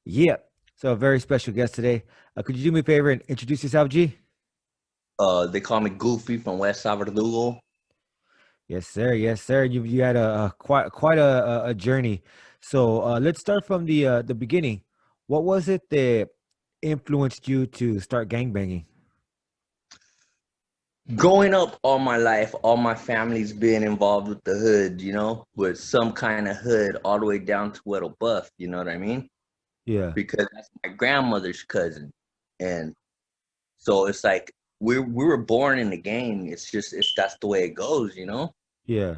Yeah. So a very special guest today. Could you do me a favor and introduce yourself, G? They call me Goofy from WS Verdugo. Yes, sir. Yes, sir. You had a quite a journey. So let's start from the beginning. What was it that influenced you to start gangbanging? Growing up all my life, all my family's been involved with the hood, with some kind of hood all the way down to Weddle Buff, you know what I mean? Yeah. Because that's my grandmother's cousin. And so it's like we were born in the game. It's that's the way it goes. Yeah.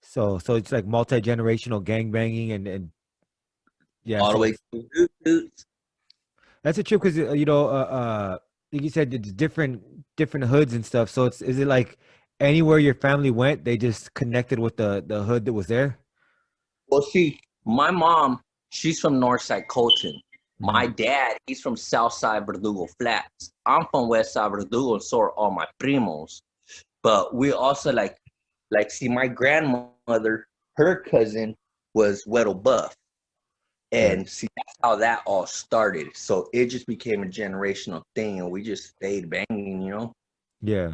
So it's like multi-generational gangbanging and yeah, All the so way to the that's a trip because like you said, it's different hoods and stuff. So is it like anywhere your family went, they just connected with the hood that was there? Well, see, my mom, she's from Northside Colton. My Hmm. dad, he's from Southside Verdugo Flats. I'm from Westside Verdugo, and so are all my primos. But we also see, my grandmother, her cousin was Weddle Buff, Yeah, and see that's how that all started. So it just became a generational thing, and we just stayed banging. yeah.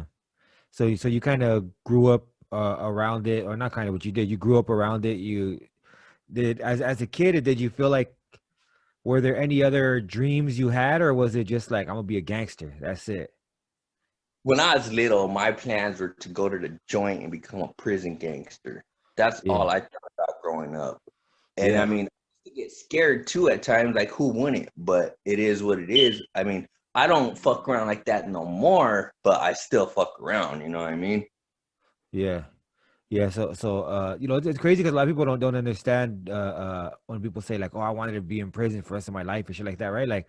So you kind of grew up around it, or not kind of what you did. You grew up around it. You did as a kid. Or did you feel like were there any other dreams you had, or was it just like I'm gonna be a gangster? That's it. When I was little, my plans were to go to the joint and become a prison gangster. That's Yeah, all I thought about growing up. And I yeah. mean, I get scared too at times, like who wouldn't? But it is what it is. I mean, I don't fuck around like that no more, but I still fuck around, you know what I mean? Yeah. Yeah, it's crazy because a lot of people don't understand when people say like, "Oh, I wanted to be in prison for the rest of my life" and shit like that, right? Like,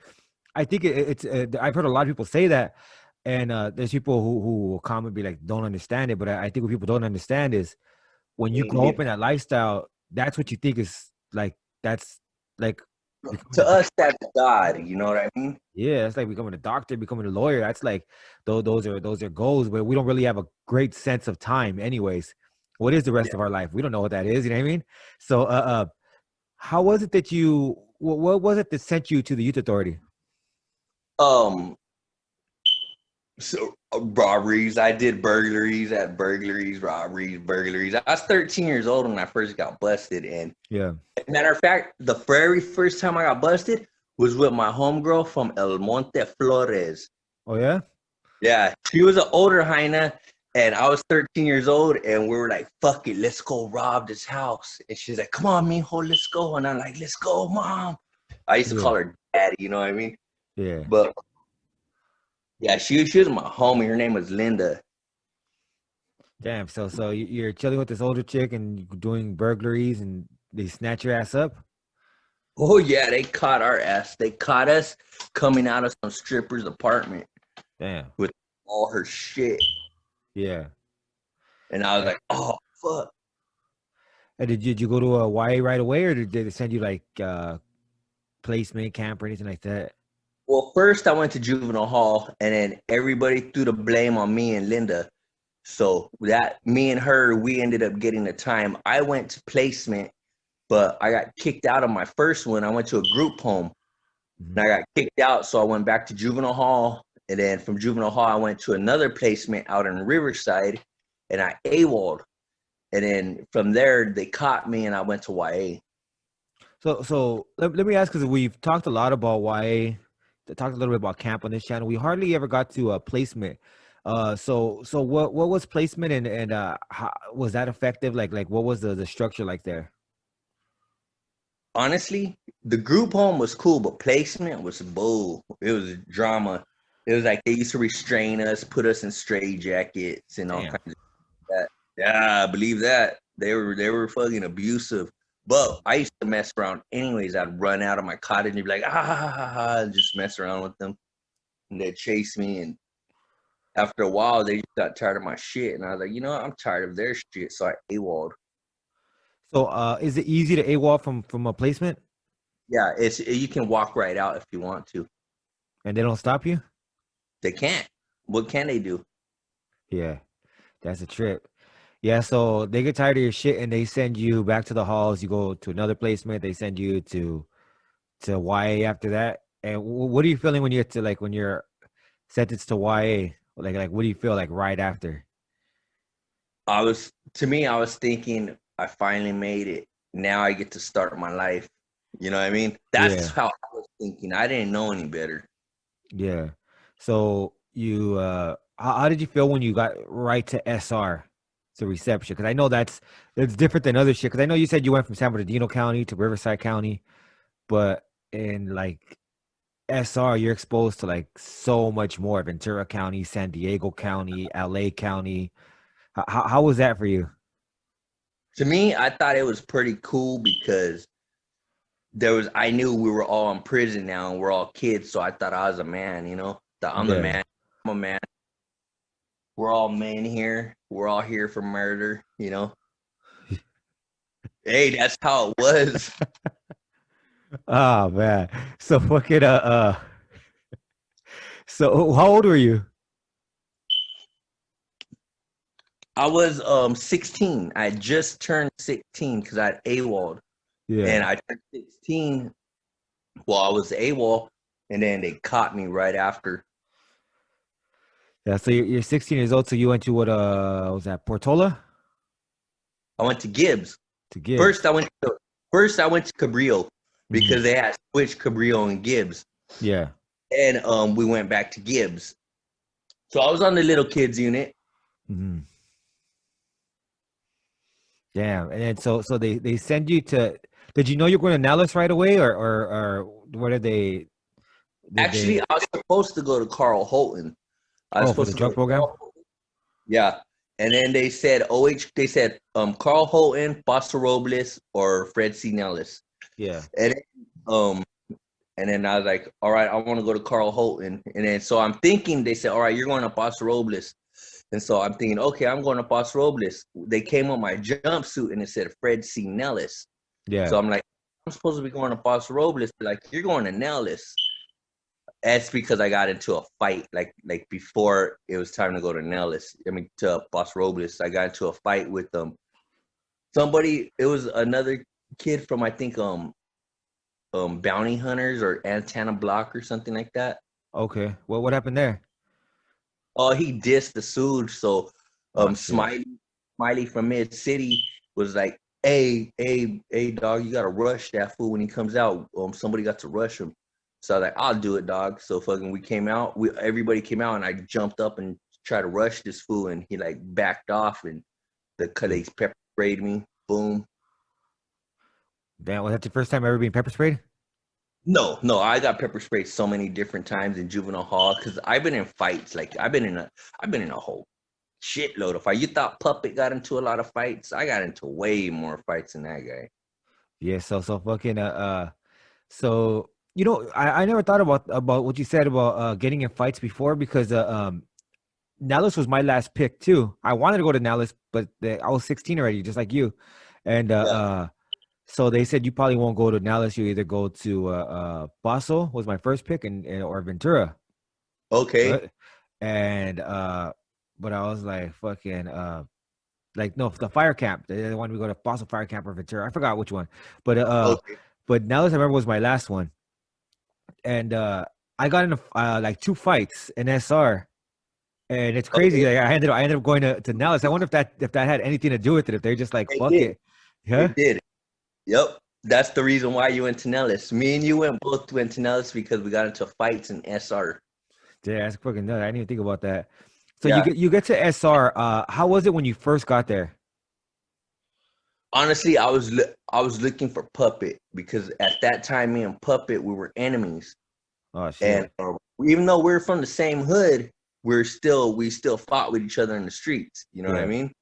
I think it's I've heard a lot of people say that, and there's people who will come and be like, "Don't understand it," but I think what people don't understand is when you Ain't grow up living. in that lifestyle, that's what you think is like that's like becoming To a us, that's God, you know what I mean? yeah, it's like becoming a doctor, becoming a lawyer. That's like those are goals, but we don't really have a great sense of time, anyways. What is the rest Yeah. of our life? We don't know what that is. You know what I mean? So, how was it that what was it that sent you to the youth authority? Um, so robberies. I did burglaries at burglaries, robberies, burglaries. I was 13 years old when I first got busted, and Yeah. matter of fact, the very first time I got busted was with my homegirl from El Monte Flores. Oh yeah. Yeah, she was an older hyena, and I was 13 years old, and we were like, "Fuck it, let's go rob this house." And she's like, "Come on, mijo, let's go." And I'm like, "Let's go, mom." I used to Yeah. call her daddy, you know what I mean? Yeah. But yeah, she was my homie. Her name was Linda. Damn. So you're chilling with this older chick and you doing burglaries and they snatch your ass up. Oh yeah, they caught our ass. They caught us coming out of some stripper's apartment Damn. with all her shit, Yeah. and I was And, like, "Oh fuck." and did you go to a YA right away, or did they send you like placement camp or anything like that? Well, first I went to juvenile hall, and then everybody threw the blame on me and Linda. So that me and her, we ended up getting the time. I went to placement, but I got kicked out of my first one. I went to a group home, Mhm. and I got kicked out. So I went back to juvenile hall, and then from juvenile hall, I went to another placement out in Riverside, and I AWOL'd. And then from there, they caught me, and I went to YA. So let me ask because we've talked a lot about YA, talked a little bit about camp on this channel. We hardly ever got to placement. So what was placement and how, was that effective? Like what was the structure like there? Honestly, the group home was cool, but placement was bull. It was drama. It was like they used to restrain us, put us in straight jackets and all Damn. kinds of that. Yeah, I believe that. They were fucking abusive. But I used to mess around anyways. I'd run out of my cottage and be like, and just mess around with them. And they'd chase me. And after a while, they just got tired of my shit. And I was like, you know what? I'm tired of their shit. So I AWOL'd. So is it easy to AWOL from a placement Yeah, you can walk right out if you want to. and they don't stop you? They can't. What can they do? Yeah, that's a trip. Yeah, so they get tired of your shit and they send you back to the halls. You go to another placement. They send you to to YA after that. And what are you feeling when you get to like when you're sentenced to YA? Like what do you feel like right after? I was thinking I finally made it. Now I get to start my life. You know what I mean? That's Yeah, how I was thinking. I didn't know any better. yeah. So you how did you feel when you got right to SR to reception? Because I know that's different than other shit. Because I know you said you went from San Bernardino County to Riverside County, but in like SR, you're exposed to like so much more. Ventura County, San Diego County, LA County. How was that for you? To me, I thought it was pretty cool because I knew we were all in prison now and we're all kids, so I thought I was a man, you know? That I'm the Yeah. man. I'm a man. We're all men here. We're all here for murder, you know? Hey, that's how it was. Oh man. So fucking so how old were you? I was 16. I just turned 16 because I had AWOL. And Yeah. I turned 16 while I was AWOL, and then they caught me right after. Yeah, so you're 16 years old, so you went to what was that, Portola? I went to Gibbs. To First, Gibbs. I went to Cabrillo Hmm. because they had switched Cabrillo and Gibbs, Yeah. and we went back to Gibbs. So I was on the little kids unit. Hmm. Damn. And then so they send you to, did you know you're going to Nellis right away, or what did Actually, they, I was supposed to go to Carl Holton. I was oh, for supposed the to go drug to program? Carl Holton. Yeah. And then they said they said Carl Holton, Paso Robles, or Fred C. Nellis. Yeah. And then, and then I was like, all right, I want to go to Carl Holton. And then so I'm thinking they said, all right, you're going to Paso Robles. And so I'm thinking, okay, I'm going to Paso Robles. They came on my jumpsuit and it said Fred C. Nellis. So Yeah. I'm like, I'm supposed to be going to Paso Robles. They're like, you're going to Nellis. That's because I got into a fight, like before it was time to go to Nellis. I mean to Paso Robles. I got into a fight with somebody. It was another kid from I think Bounty Hunters or Antenna Block or something like that. Okay. What happened there? Oh, he dissed the Sooj. So Oh shit. Smiley from Mid City was like, hey, dog, you gotta rush that fool when he comes out. Somebody got to rush him. So I was like, I'll do it, dog. So fucking we came out. Everybody came out and I jumped up and tried to rush this fool and he like backed off and they pepper sprayed me. Boom. Damn, was that the first time ever being pepper sprayed? No, I got pepper sprayed so many different times in juvenile hall because I've been in fights. Like I've been in a whole shitload of fights. You thought Puppet got into a lot of fights? I got into way more fights than that guy. Yeah, so fucking so I never thought about what you said about getting in fights before because Nellis was my last pick too. I wanted to go to Nellis, but I was 16 already, just like you. And Yeah. so they said you probably won't go to Nellis, you either go to Paso was my first pick and or Ventura. Okay. Right? And but I was like fucking like no, the fire camp. They wanted me to go to Paso Fire Camp or Ventura. I forgot which one. But Okay. but Nellis I remember was my last one. And I got in like two fights in SR. And it's crazy. Okay. Like I ended up going to Nellis. I wonder if that had anything to do with it. If they're just like It fuck did. it, yeah, It did. Yep. That's the reason why you went to Nellis. Me and you went to Nellis because we got into fights in SR. yeah, that's fucking nuts. I didn't even think about that. So Yeah. you get to SR. How was it when you first got there? Honestly, I was looking for Puppet because at that time, me and Puppet we were enemies, Oh and shit. even though we're from the same hood, we still fought with each other in the streets. You know what I Yeah. mean?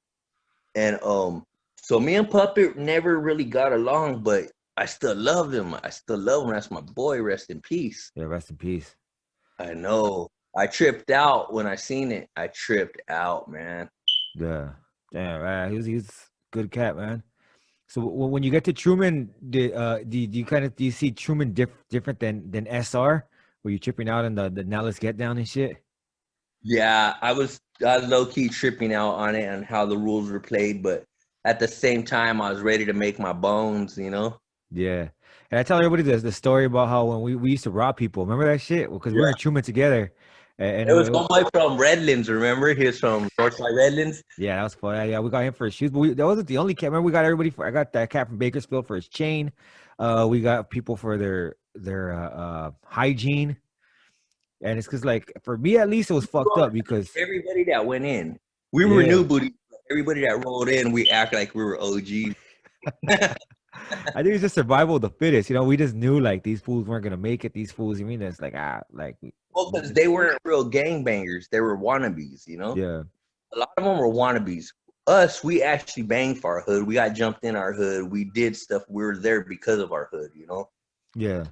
And so me and Puppet never really got along, but I still love him. I still love him. That's my boy. Rest in peace. Yeah. Rest in peace. I know. I tripped out when I seen it. I tripped out, man. Yeah. Damn. He was good cat, man. So when you get to Truman, do you see Truman different than SR? Were you tripping out in the now let's get down and shit? Yeah, I was low key tripping out on it and how the rules were played, but at the same time, I was ready to make my bones. You know. Yeah. And I tell everybody the story about how when we used to rob people. Remember that shit? Because we Yeah. were in Truman together. And It was somebody from Redlands, remember? He was from Northside Redlands. yeah, that was fun. Yeah, we got him for his shoes, but that wasn't the only cat. Remember, we got everybody for. I got that cat from Bakersfield for his chain. We got people for their hygiene, and it's because like for me at least it was fucked up because Everybody that went in, we were yeah, new booty. Everybody that rolled in, we act like we were OGs. I think it's just survival of the fittest. You know, we just knew like these fools weren't gonna make it. These fools, you mean it's like like Well, because they weren't real gangbangers. They were wannabes, you know? yeah, A lot of them were wannabes. Us, we actually banged for our hood. We got jumped in our hood. We did stuff. We were there because of our hood, you know? yeah.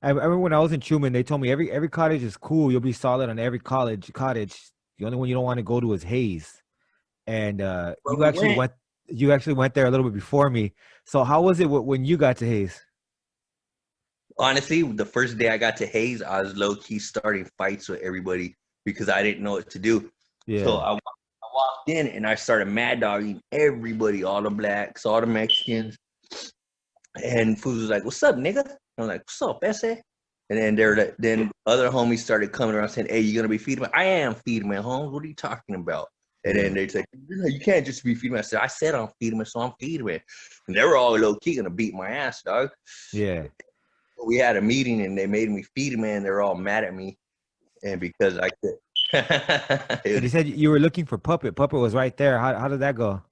I remember when I was in Truman, they told me every cottage is cool. You'll be solid on every cottage. The only one you don't want to go to is Hayes. And Where we went, you actually went there a little bit before me. So how was it when you got to Hayes? honestly, the first day I got to Hayes, I was low key starting fights with everybody because I didn't know what to do. So Yeah, I walked in and I started mad dogging everybody, all the blacks, all the Mexicans. And fools was like, "What's up, nigga?" I'm like, "What's up, Bessie?" And then then other homies started coming around saying, "Hey, you gonna be feeding me?" I am feeding my homes. What are you talking about? And yeah, then they say, "You can't just be feeding me." I said I'm feeding me, so I'm feeding me. And they were all low key gonna beat my ass, dog. yeah. We had a meeting and they made me feed him, and they're all mad at me. And because I could, And you said you were looking for Puppet. Puppet was right there. How did that go?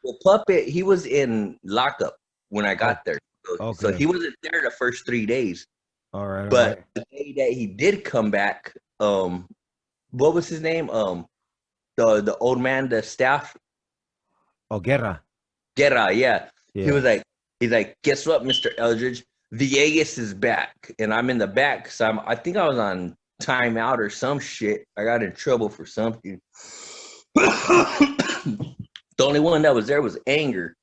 the puppet, he was in lockup when I Oh, got there. So okay. he wasn't there the first 3 days. All right, all But right. the day that he did come back, what was his name? The old man, the staff, Oh, Guerra. Guerra, yeah. He Yeah. was like, he's like, guess what, Mr. Eldridge? Villegas is back, and I'm in the back. So I think I was on timeout or some shit. I got in trouble for something. The only one that was there was anger.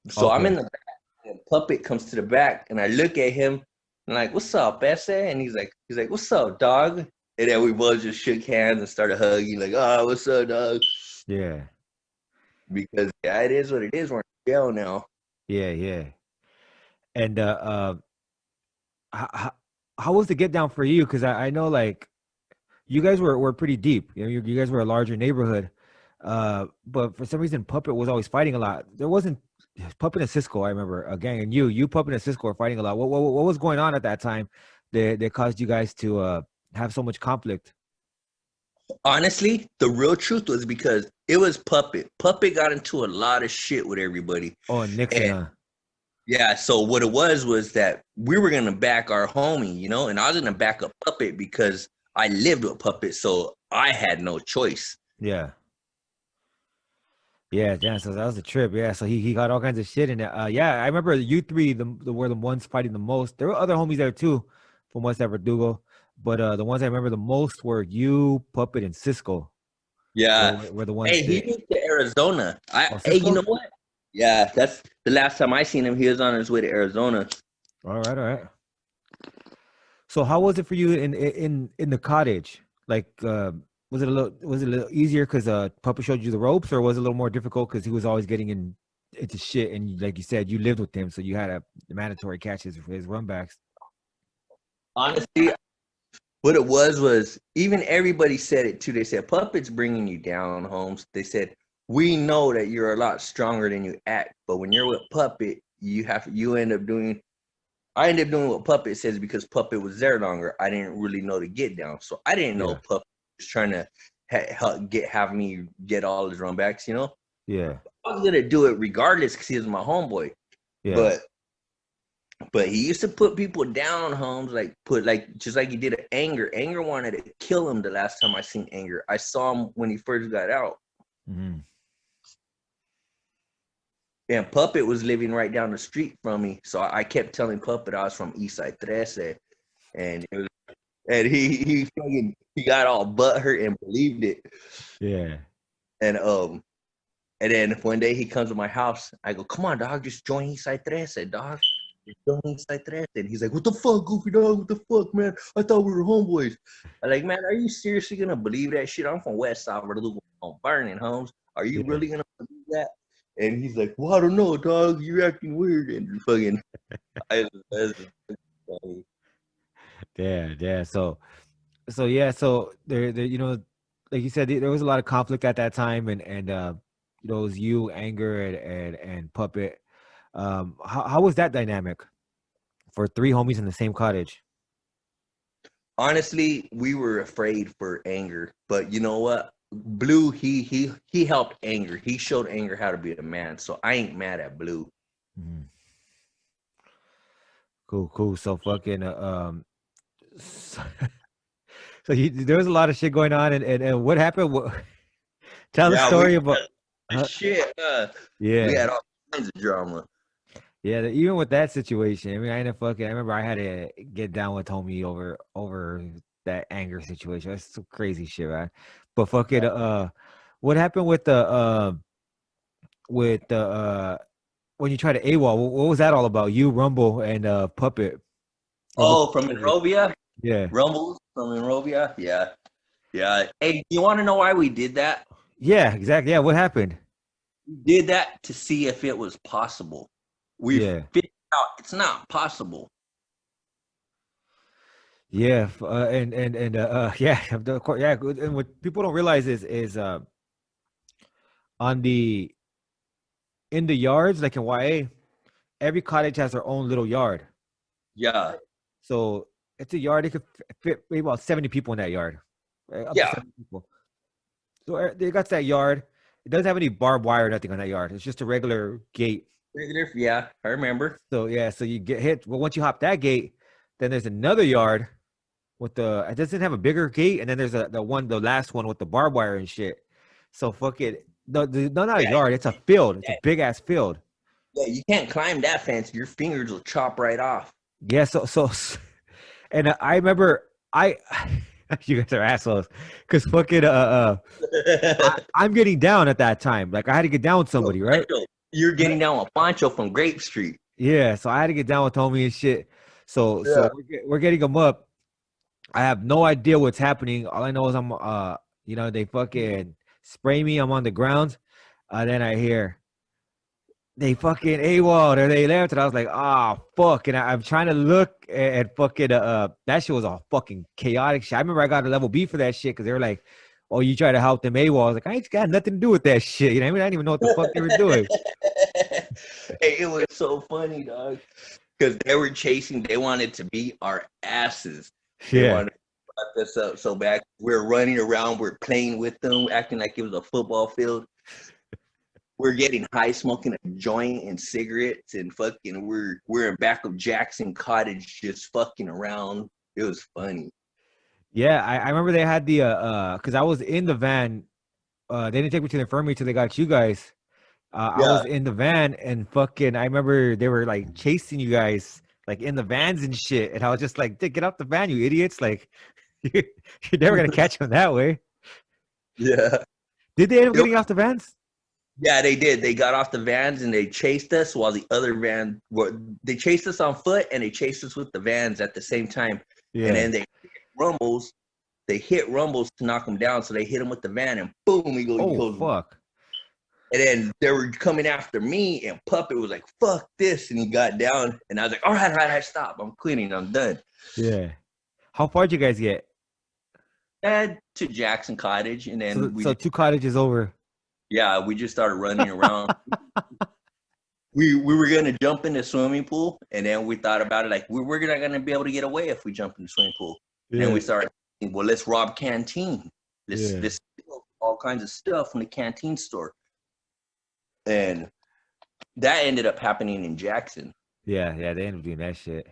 So I'm in Okay. the back, and Puppet comes to the back, and I look at him, and like, "What's up, Bessie?" And he's like, "What's up, dog?" And then we both just shook hands and started hugging, like, "Oh, what's up, dog?" Yeah. Because yeah, it is what it is. We're in jail now. Yeah, yeah. And how, how was the get down for you? Because I know like you guys were pretty deep. You know, you guys were a larger neighborhood. But for some reason, Puppet was always fighting a lot. There wasn't Puppet and Cisco. I remember a gang, and you Puppet and Cisco were fighting a lot. What was going on at that time that caused you guys to have so much conflict? Honestly, the real truth was because it was Puppet. Puppet got into a lot of shit with everybody. Oh, and Nixon, And yeah, so what it was that we were gonna back our homie, you know, and I was gonna back up Puppet because I lived with Puppet, so I had no choice. yeah. Yeah, yeah. So that was a trip. Yeah. So he got all kinds of shit in it. Yeah, I remember you three the were the ones fighting the most. There were other homies there too, from WS Verdugo. But the ones I remember the most were you, Puppet, and Cisco. Yeah. Were the ones Hey, he that moved to Arizona. oh Hey, you know Cisco? what? Yeah, that's the last time I seen him. He was on his way to Arizona. All right, all right. So how was it for you in the cottage? Like was it a little easier because Puppet showed you the ropes, or was it a little more difficult because he was always getting into shit and like you said, you lived with him, so you had a mandatory catch his runbacks. Honestly, what it was even everybody said it too. They said Puppet's bringing you down, Holmes. They said we know that you're a lot stronger than you act, but when you're with Puppet, you end up doing. I ended up doing what Puppet says because Puppet was there longer. I didn't really know to get down, so I didn't know Yeah. Puppet was trying to have me get all his runbacks. You know, Yeah. I was gonna do it regardless because he was my homeboy. Yeah. But he used to put people down, Holmes, like put like just like he did at Anger. Anger wanted to kill him the last time I seen Anger. I saw him when he first got out. Hmm. And Puppet was living right down the street from me. So I kept telling Puppet I was from Eastside Trece. And it was he got all butthurt and believed it. Yeah. And then one day he comes to my house. I go, come on, dog, just join Eastside Trece, dog. Just join Eastside Trece. And he's like, what the fuck, Goofy dog? What the fuck, man? I thought we were homeboys. I'm like, man, are you seriously gonna believe that shit? I'm from West Side Verdugo, on Burning Homes. Are you Yeah. really gonna believe that? And he's like, well, I don't know, dog. You're acting weird. And fucking, that's funny. Yeah. So yeah, so there, you know, like you said, there was a lot of conflict at that time, and you know, it was you, Anger, and Puppet. How was that dynamic for three homies in the same cottage? Honestly, we were afraid for Anger, but you know what? Blue, he helped Anger. He showed Anger how to be a man. So I ain't mad at Blue. Mhm. Cool. So fucking so, there was a lot of shit going on, and what happened? Tell the Yeah, we story about. Huh? shit. We Yeah, had all kinds of drama. yeah. Even with that situation, I mean, I ended up fucking. I remember I had to get down with homie over that Anger situation. That's some crazy shit, man. But fucking, what happened with the when you tried to AWOL? What was that all about? You, Rumble, and Puppet. Rumble. Oh, from Monrovia? Yeah, Rumbles from Monrovia? Yeah. Yeah. Hey, you want to know why we did that? yeah, exactly. Yeah, what happened? We did that to see if it was possible. We Yeah. figured out it's not possible. Yeah, yeah, of course, yeah. And what people don't realize is on the in the yards, like in YA, every cottage has their own little yard. Yeah. So it's a yard. It could fit maybe about 70 people in that yard, right? Up to Yeah. 70 people. So they got that yard. It doesn't have any barbed wire or nothing on that yard. It's just a regular gate. Yeah, I remember. So yeah, so you get hit. Well, once you hop that gate, then there's another yard with the. It doesn't have a bigger gate, and then there's the last one with the barbed wire and shit. So fuck it. No, not a Yeah, yard. It's a field. It's a big ass field. yeah, you can't climb that fence. Your fingers will chop right off. Yeah. And I remember I. You guys are assholes, because fucking I'm getting down at that time. Like I had to get down with Yo, somebody, right? Pancho, you're getting down with Pancho from Grape Street. Yeah. So I had to get down with homie and shit. So Yeah. we're getting them up. I have no idea what's happening. All I know is I'm you know, they fucking spray me. I'm on the ground. Then I hear they fucking AWOL or they left, and I was like, ah, fuck. And I'm trying to look at fucking that shit was a fucking chaotic shit. I remember I got a level B for that shit because they were like, oh, you try to help them AWOL. I was like, I ain't got nothing to do with that shit. You know what I mean? I didn't even know what the fuck they were doing. Hey, it was so funny, dog. Because they were chasing, they wanted to beat our asses. They Yeah. wanted to fuck us up so bad. We're running around, we're playing with them, acting like it was a football field. We're getting high, smoking a joint and cigarettes, and fucking we're in back of Jackson Cottage just fucking around. It was funny. Yeah, I remember they had the because I was in the van. They didn't take me to the infirmary till they got you guys. I Yeah. was in the van and fucking I remember they were like chasing you guys like in the vans and shit. And I was just like, "Dude, get off the van, you idiots. Like you're never gonna catch them that way." Yeah. Did they end up It getting off the vans? Yeah, they did. They got off the vans and they chased us while the other van they chased us on foot and they chased us with the vans at the same time. And Yeah. then they hit Rumbles. They hit Rumbles to knock him down. So they hit him with the van and boom, he Oh goes. fuck. And then they were coming after me and Puppet was like, fuck this. And he got down and I was like, all right, stop. I'm quitting. I'm done. Yeah. How far did you guys get? And to Jackson Cottage. And then So two cottages over. we just started running around. We were gonna jump in the swimming pool, and then we thought about it like we're not gonna be able to get away if we jump in the swimming pool. And then we started thinking, well, let's rob canteen. Let's steal all kinds of stuff from the canteen store. And that ended up happening in Jackson. Yeah, they ended up doing that shit.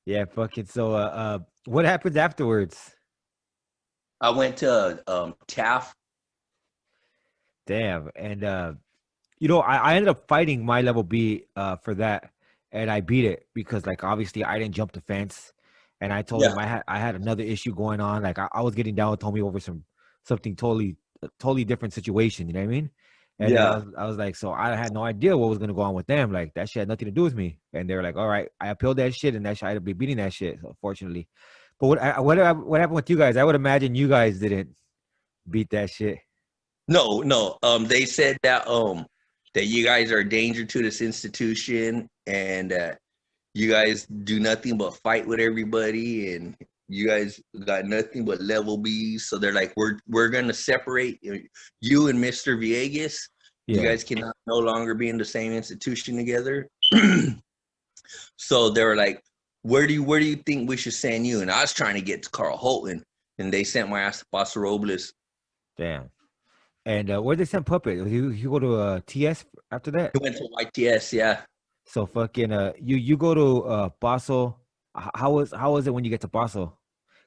Yeah, fucking so what happens afterwards? I went to Taft. Damn. And you know, I ended up fighting my level B for that, and I beat it because like obviously I didn't jump the fence, and I told him I had another issue going on. Like I was getting down with Tommy over something totally different situation. You know what I mean? And then Yeah. I was like, so I had no idea what was gonna go on with them. Like that shit had nothing to do with me. And they were like, all right, I appealed that shit, and that shit I had to be beating that shit. Unfortunately, but what happened with you guys? I would imagine you guys didn't beat that shit. No. They said that that you guys are a danger to this institution, and you guys do nothing but fight with everybody, and you guys got nothing but level B's. So they're like, we're gonna separate you and Mr. Villegas. You Yeah. guys cannot no longer be in the same institution together. So they were like, where do you think we should send you? And I was trying to get to Carl Holton, and they sent my ass to Paso Robles. Damn. And where'd they send Puppet? You go to TS after that? He went to YTS, yeah. So fucking you go to Paso. How was it when you get to Paso?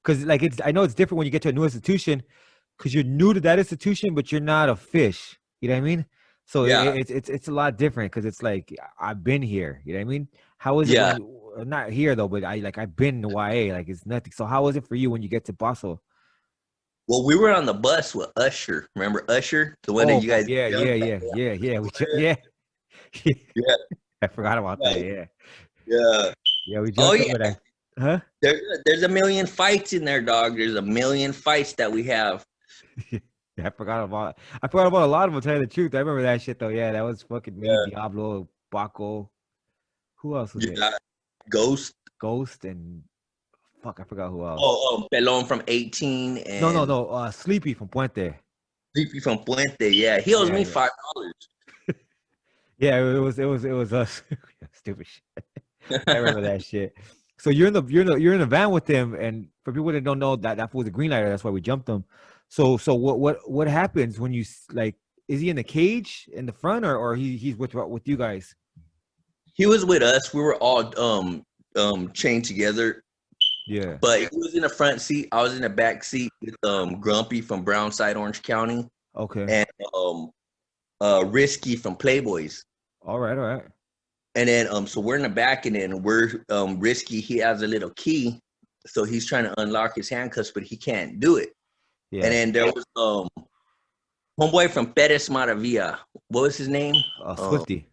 Because like I know it's different when you get to a new institution, because you're new to that institution, but you're not a fish. You know what I mean? So Yeah. it's a lot different because it's like I've been here. You know what I mean? How is it Yeah. when not here though, but I've been to YA, like it's nothing. So how was it for you when you get to Paso? Well, we were on the bus with Usher. Remember Usher, the one that you guys? Yeah. Yeah. Yeah. I forgot about that. Yeah. Yeah. Yeah, we Oh jumped yeah. over that. Huh? There's a million fights in there, dog. There's a million fights that we have. I forgot about a lot of them, to tell you the truth. I remember that shit though. Yeah, that was fucking me, Yeah. Diablo, Baco. Who else was it? Ghost. Ghost and fuck, I forgot who else. Oh, Pelon from 18 and No. Sleepy from Puente. Sleepy from Puente. Yeah, he owes me $5. Yeah, it was us. Stupid shit. I remember that shit. So you're in the van with him, and for people that don't know, that was a green lighter. That's why we jumped him. So what happens when you like? Is he in the cage in the front, or he's with you guys? He was with us. We were all chained together. Yeah. But he was in the front seat. I was in the back seat with Grumpy from Brownside, Orange County. Okay. And Risky from Playboys. All right. And then so we're in the back, and then we're Risky. He has a little key, so he's trying to unlock his handcuffs, but he can't do it. Yeah. And then there was homeboy from Perez Maravilla. What was his name? Swifty.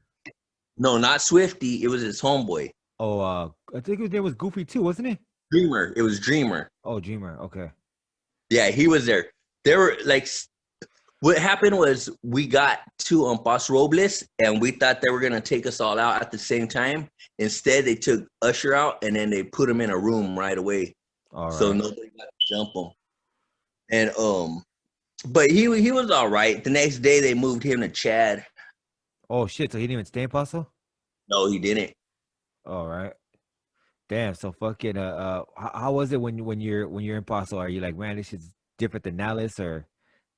No, not Swifty. It was his homeboy. Oh, I think his name was Goofy too, wasn't it? Dreamer. It was Dreamer. Oh, Dreamer. Okay. Yeah, he was there. They were like, what happened was we got to Paso Robles, and we thought they were gonna take us all out at the same time. Instead, they took Usher out, and then they put him in a room right away. All right. So nobody got to jump him. And but he was all right. The next day they moved him to Chad. Oh shit! So he didn't even stay in Paso? No, he didn't. All right. Damn. So fucking how was it when you're in Paso? Are you like, man, this is different than Nellis, or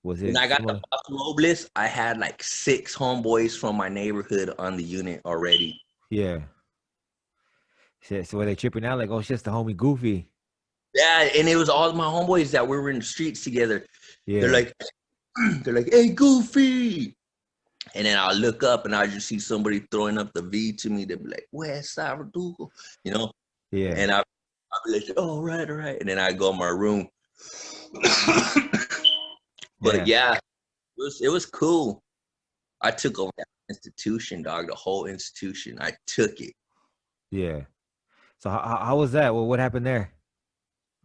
was it? When I got similar? to Paso Robles, I had like 6 homeboys from my neighborhood on the unit already. Yeah. Shit, so were they tripping out like, oh, shit's the homie Goofy? Yeah, and it was all my homeboys that we were in the streets together. Yeah. They're like, hey, Goofy. And then I'll look up and I just see somebody throwing up the V to me. They'll be like, WS Verdugo, you know? Yeah. And I'll be like, oh, right. And then I go in my room. But yeah, it was cool. I took over that institution, dog, the whole institution. I took it. Yeah. So how was that? Well, what happened there?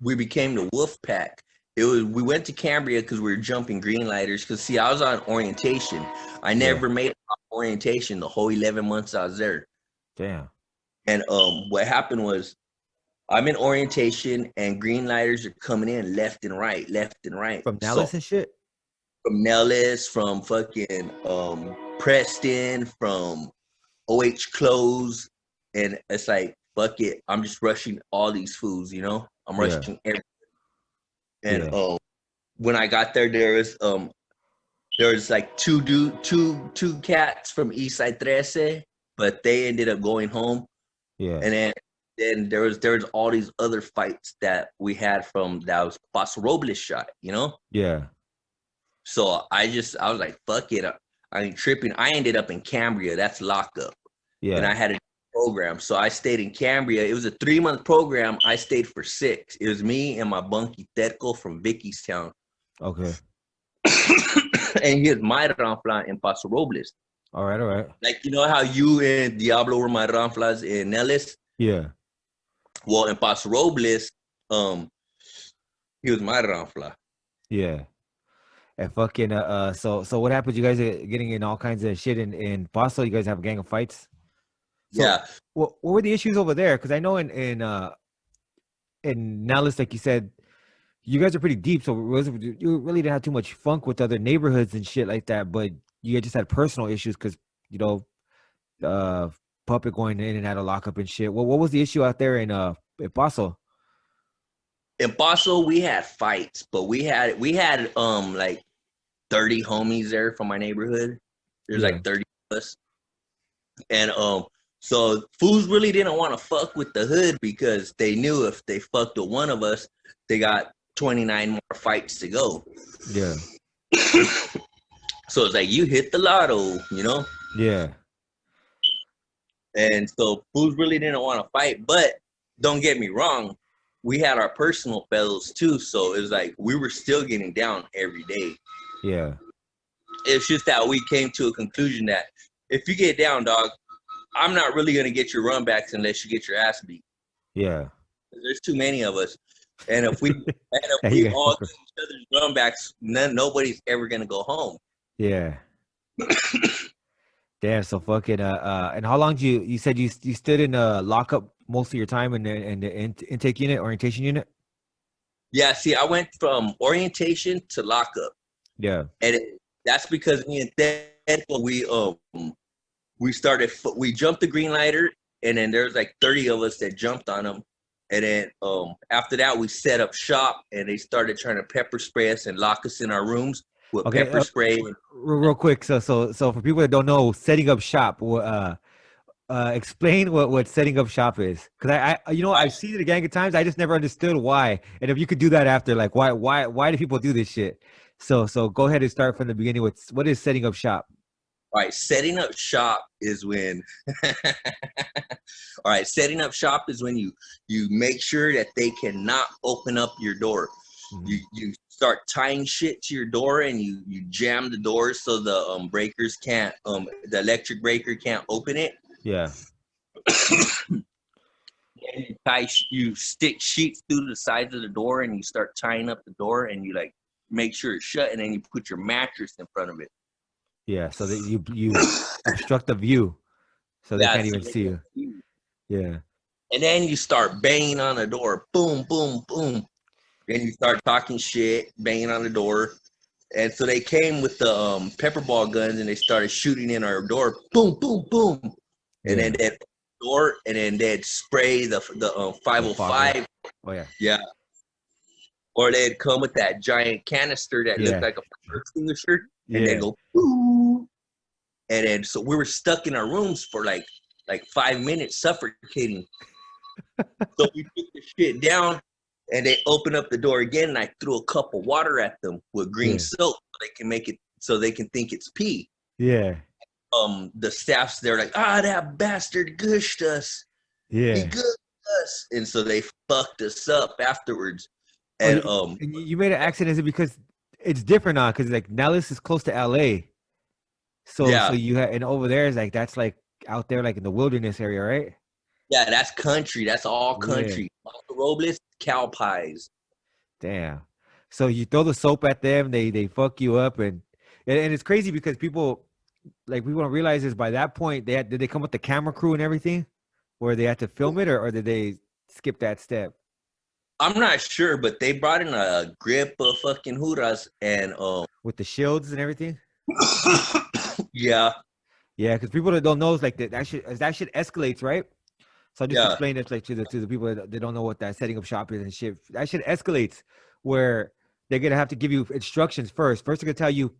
We became the Wolf Pack. We went to Cambria because we were jumping green lighters. Because see, I was on orientation. I never made orientation the whole 11 months I was there. Damn. And what happened was, I'm in orientation, and green lighters are coming in left and right. From Nellis and shit? From Nellis, from fucking Preston, from OH Clothes. And it's like, fuck it. I'm just rushing all these fools, you know? I'm rushing everything. And when I got there, there was like two cats from Eastside 13, but they ended up going home. Yeah. And then there was all these other fights that we had from that was Paso Robles shot, you know? Yeah. So I was like, fuck it. I ain't tripping. I ended up in Cambria. That's lockup. Yeah. And I had a program. So I stayed in Cambria. It was a 3-month program. I stayed for 6. It was me and my bunkie Terco from Vickystown. Okay. And he was my ranfla in Paso Robles. All right. Like, you know how you and Diablo were my ranflas in Nellis? Yeah. Well, in Paso Robles, he was my ranfla. Yeah. And fucking so what happens? You guys are getting in all kinds of shit in Paso. You guys have a gang of fights. So Yeah. what were the issues over there? Because I know in Nellis, like you said, you guys are pretty deep, so you really didn't have too much funk with other neighborhoods and shit like that. But you just had personal issues because you know, uh, puppet going in and out of lockup and shit. What was the issue out there in Paso? In Paso, we had fights, but we had like 30 homies there from my neighborhood. There's Yeah, like 30 of us. And so fools really didn't want to fuck with the hood because they knew if they fucked with one of us, they got 29 more fights to go. yeah, So it's like you hit the lotto, you know? yeah, And so fools really didn't want to fight. But don't get me wrong, we had our personal battles too. So it's like we were still getting down every day. yeah, It's just that we came to a conclusion that if you get down, dog, I'm not really gonna get your runbacks unless you get your ass beat. yeah. There's too many of us, and if we Yeah, you all guys, get each other's runbacks, nobody's ever gonna go home. yeah. Damn. So fucking and how long did you said you stood in lockup most of your time in the intake unit, orientation unit? Yeah, see, I went from orientation to lockup, Yeah. and that's because me and Ted, we jumped the green lighter, and then there's like 30 of us that jumped on them. And then after that, we set up shop, and they started trying to pepper spray us and lock us in our rooms with Okay. pepper spray. Real quick. So for people that don't know, setting up shop. Explain what setting up shop is, because I you know I've seen it a gang of times. I just never understood why. And if you could do that after, like why do people do this shit? So go ahead and start from the beginning. What is setting up shop? All right, setting up shop is when. All right, setting up shop is when you make sure that they cannot open up your door. Mhm. You start tying shit to your door, and you jam the doors so the breakers can't the electric breaker can't open it. Yeah, And you stick sheets through the sides of the door, and you start tying up the door, and you like make sure it's shut, and then you put your mattress in front of it. yeah. So that you obstruct the view, so they Yeah, can't so even see you. Yeah, and then you start banging on the door, boom, boom, boom. Then you start talking shit, banging on the door. And so they came with the pepper ball guns, and they started shooting in our door, boom, boom, boom. And then yeah. that door, and then they'd spray the The fogger. 505. Oh yeah, Yeah. Or they'd come with that giant canister that looked yeah, like a fire extinguisher, and they'd yeah, go, boo. And then so we were stuck in our rooms for like 5 minutes, suffocating. So we took the shit down, and they opened up the door again, and I threw a cup of water at them with green yeah, soap so they can make it so they can think it's pee. yeah, The staff's there like, that bastard gushed us. He yeah. gushed us. And so they fucked us up afterwards. Oh, And you made an accident. Is it because it's different now? Because like Nellis is close to LA. So yeah, you have, and over there is like that's like out there like in the wilderness area, right? yeah, that's country. That's all Yeah. country. Robles, cow pies. Damn. So you throw the soap at them, they fuck you up, and it's crazy because people don't realize is by that point did they come with the camera crew and everything, where they had to film it, or did they skip that step I'm not sure, but they brought in a grip of fucking huras, and with the shields and everything? yeah, Yeah, because people that don't know is like that shit escalates, right? So I just yeah. explain it like to the people that they don't know what that setting up shop is and shit. That shit escalates where they're gonna have to give you instructions first. First, they're gonna tell you